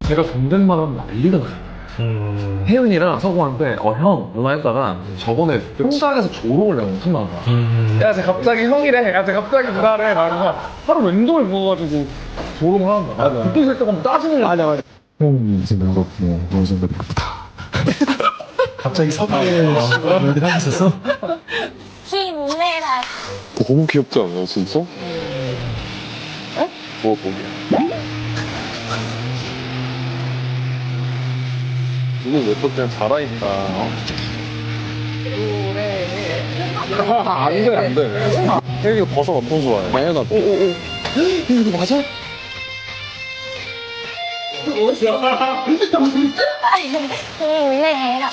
제가 존댓말 하면 난리가 나요. 혜윤이랑 서구한테 형 누나 했다가 저번에 현장에서 조롱을 내가 엄청 나가. 야, 쟤 갑자기 형이래. 야, 쟤 갑자기 누나래. 라면서 하루 왼종일 부어가지고 조롱을 한다. 맞아. 그때 있을 때 가면 짜증을 내. 맞아. 형이 이제 내가 뭐 너무 예쁘다. 갑자기 서구에 어디 하고 있었어? 힘내라. 너무 귀엽지 않나요, 진짜? 응? 뭐, 눈을 왜 또 그냥 살아있다. 안 돼, 안 돼. 혜윤이가 버섯 엄청 좋아해. 혜윤아. 오오오. 이거 맞아? 힘내라. 힘내라.